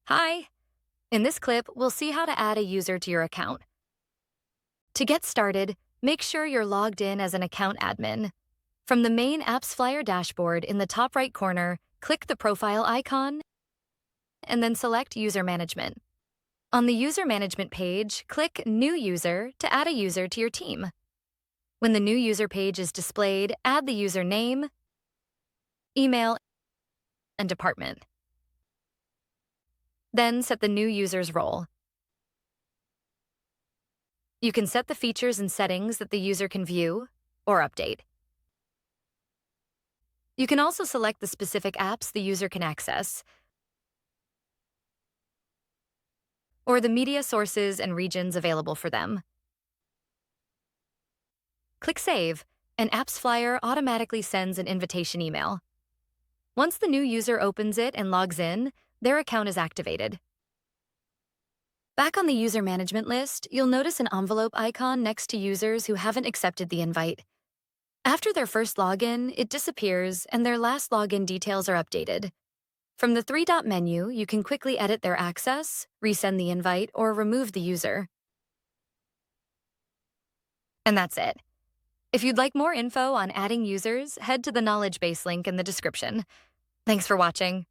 Hi! In this clip, we'll see how to add a user to your account. To get started, make sure you're logged in as an account admin. From the main AppsFlyer dashboard in the top right corner, click the profile icon and then select User Management. On the User Management page, click New User to add a user to your team. When the new user page is displayed, add the user name, email, and department. Then set the new user's role. You can set the features and settings that the user can view or update. You can also select the specific apps the user can access, or the media sources and regions available for them. Click Save, and AppsFlyer automatically sends an invitation email. Once the new user opens it and logs in, their account is activated. Back on the user management list, you'll notice an envelope icon next to users who haven't accepted the invite. After their first login, it disappears and their last login details are updated. From the three-dot menu, you can quickly edit their access, resend the invite, or remove the user. And that's it. If you'd like more info on adding users, head to the knowledge base link in the description. Thanks for watching.